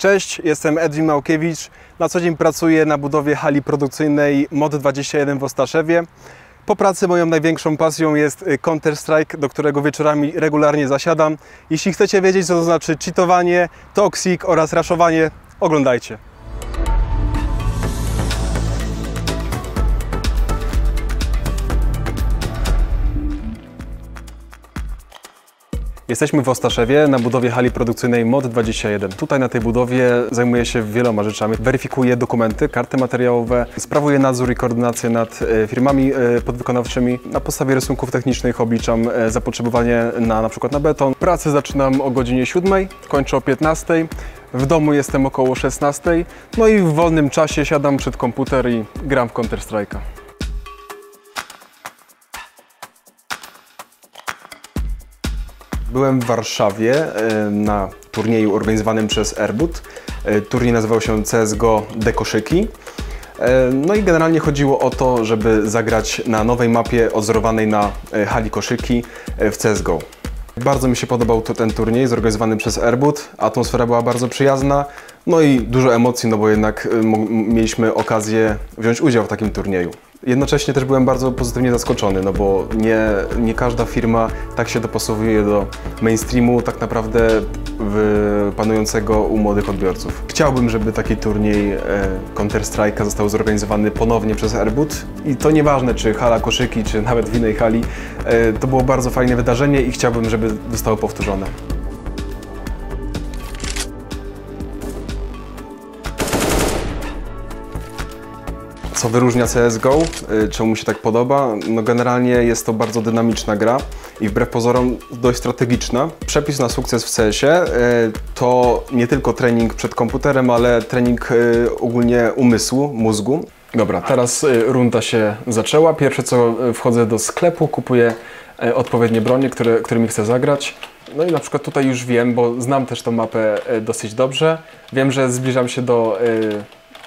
Cześć, jestem Edwin Małkiewicz. Na co dzień pracuję na budowie hali produkcyjnej MOD21 w Ostaszewie. Po pracy moją największą pasją jest Counter-Strike, do którego wieczorami regularnie zasiadam. Jeśli chcecie wiedzieć, co to znaczy cheatowanie, toxic oraz raszowanie, oglądajcie. Jesteśmy w Ostaszewie na budowie hali produkcyjnej MOD21. Tutaj na tej budowie zajmuję się wieloma rzeczami. Weryfikuję dokumenty, karty materiałowe, sprawuję nadzór i koordynację nad firmami podwykonawczymi. Na podstawie rysunków technicznych obliczam zapotrzebowanie na przykład na beton. Pracę zaczynam o godzinie 7, kończę o 15. W domu jestem około 16. No i w wolnym czasie siadam przed komputer i gram w Counter-Strike'a. Byłem w Warszawie na turnieju organizowanym przez Airbud. Turniej nazywał się CSGO Dekoszyki. No i generalnie chodziło o to, żeby zagrać na nowej mapie odzorowanej na hali koszyki w CSGO. Bardzo mi się podobał ten turniej zorganizowany przez Airbud. Atmosfera była bardzo przyjazna, no i dużo emocji, no bo jednak mieliśmy okazję wziąć udział w takim turnieju. Jednocześnie też byłem bardzo pozytywnie zaskoczony, no bo nie każda firma tak się dopasowuje do mainstreamu tak naprawdę panującego u młodych odbiorców. Chciałbym, żeby taki turniej Counter-Strike'a został zorganizowany ponownie przez Airbud i to nieważne, czy hala koszyki, czy nawet w innej hali. To było bardzo fajne wydarzenie i chciałbym, żeby zostało powtórzone. Co wyróżnia CSGO? Czemu mi się tak podoba? No generalnie jest to bardzo dynamiczna gra i wbrew pozorom dość strategiczna. Przepis na sukces w CS-ie to nie tylko trening przed komputerem, ale trening ogólnie umysłu, mózgu. Dobra, teraz runda się zaczęła. Pierwsze co, wchodzę do sklepu, kupuję odpowiednie bronie, którymi chcę zagrać. No i na przykład tutaj już wiem, bo znam też tą mapę dosyć dobrze. Wiem, że zbliżam się do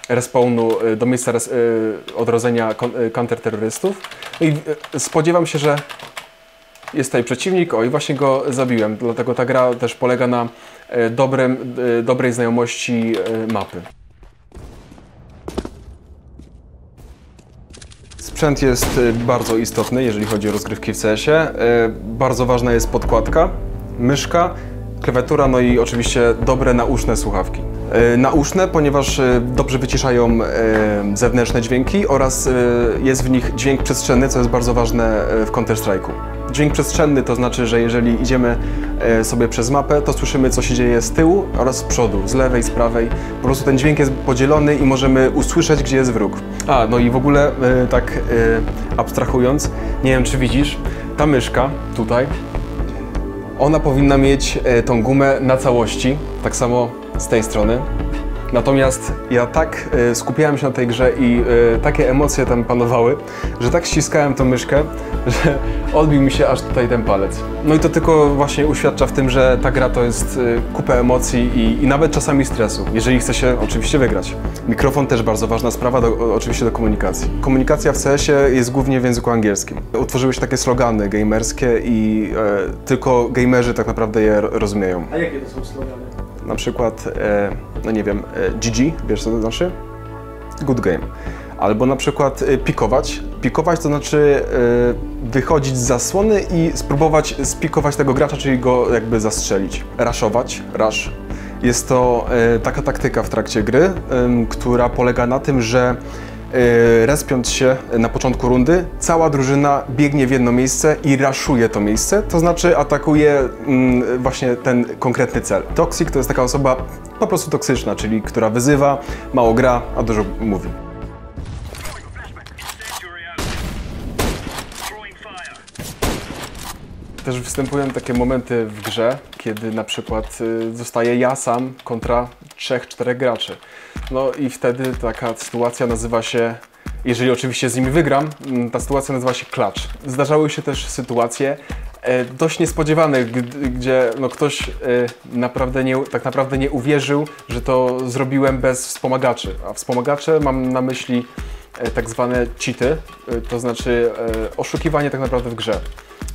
respawnu, do miejsca odrodzenia counterterrorystów. I spodziewam się, że jest tutaj przeciwnik, i właśnie go zabiłem. Dlatego ta gra też polega na dobrej znajomości mapy. Sprzęt jest bardzo istotny, jeżeli chodzi o rozgrywki w CS-ie. Bardzo ważna jest podkładka, myszka, klawiatura, no i oczywiście dobre nauszne słuchawki. Nauszne, ponieważ dobrze wyciszają zewnętrzne dźwięki oraz jest w nich dźwięk przestrzenny, co jest bardzo ważne w Counter-Strike'u. Dźwięk przestrzenny to znaczy, że jeżeli idziemy sobie przez mapę, to słyszymy, co się dzieje z tyłu oraz z przodu, z lewej, z prawej. Po prostu ten dźwięk jest podzielony i możemy usłyszeć, gdzie jest wróg. No i w ogóle tak abstrahując, nie wiem, czy widzisz, ta myszka tutaj, ona powinna mieć tą gumę na całości, tak samo z tej strony. Natomiast ja tak skupiałem się na tej grze i takie emocje tam panowały, że tak ściskałem tą myszkę, że odbił mi się aż tutaj ten palec. No i to tylko właśnie uświadcza w tym, że ta gra to jest kupę emocji i nawet czasami stresu, jeżeli chce się oczywiście wygrać. Mikrofon też bardzo ważna sprawa, oczywiście do komunikacji. Komunikacja w CS-ie jest głównie w języku angielskim. Utworzyły się takie slogany gamerskie i tylko gamerzy tak naprawdę je rozumieją. A jakie to są slogany? Na przykład, no nie wiem, GG, wiesz co to znaczy? Good game. Albo na przykład pikować. Pikować to znaczy wychodzić z zasłony i spróbować spikować tego gracza, czyli go jakby zastrzelić. Raszować, rush. Jest to taka taktyka w trakcie gry, która polega na tym, że respiąc się na początku rundy, cała drużyna biegnie w jedno miejsce i raszuje to miejsce, to znaczy atakuje właśnie ten konkretny cel. Toxic to jest taka osoba po prostu toksyczna, czyli która wyzywa, mało gra, a dużo mówi. Też występują takie momenty w grze, kiedy na przykład zostaję ja sam kontra 3-4 graczy. No i wtedy taka sytuacja nazywa się, jeżeli oczywiście z nimi wygram, ta sytuacja nazywa się klacz. Zdarzały się też sytuacje dość niespodziewane, gdzie no ktoś tak naprawdę nie uwierzył, że to zrobiłem bez wspomagaczy. A wspomagacze mam na myśli tak zwane cheaty, to znaczy oszukiwanie tak naprawdę w grze.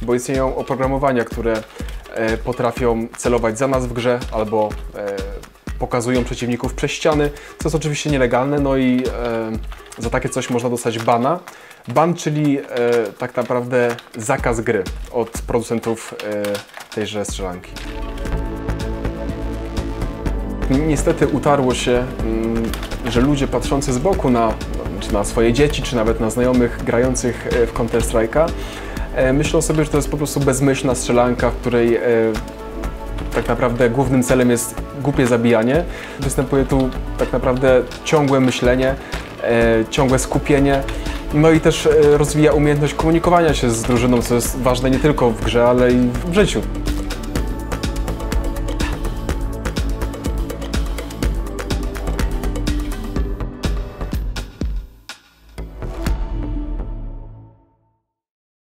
Bo istnieją oprogramowania, które potrafią celować za nas w grze albo pokazują przeciwników przez ściany, co jest oczywiście nielegalne, no i za takie coś można dostać bana. Ban, czyli tak naprawdę zakaz gry od producentów tejże strzelanki. Niestety utarło się, że ludzie patrzący z boku czy na swoje dzieci, czy nawet na znajomych grających w Counter-Strike'a myślą sobie, że to jest po prostu bezmyślna strzelanka, w której tak naprawdę głównym celem jest głupie zabijanie. Występuje tu tak naprawdę ciągłe myślenie, ciągłe skupienie, no i też rozwija umiejętność komunikowania się z drużyną, co jest ważne nie tylko w grze, ale i w życiu.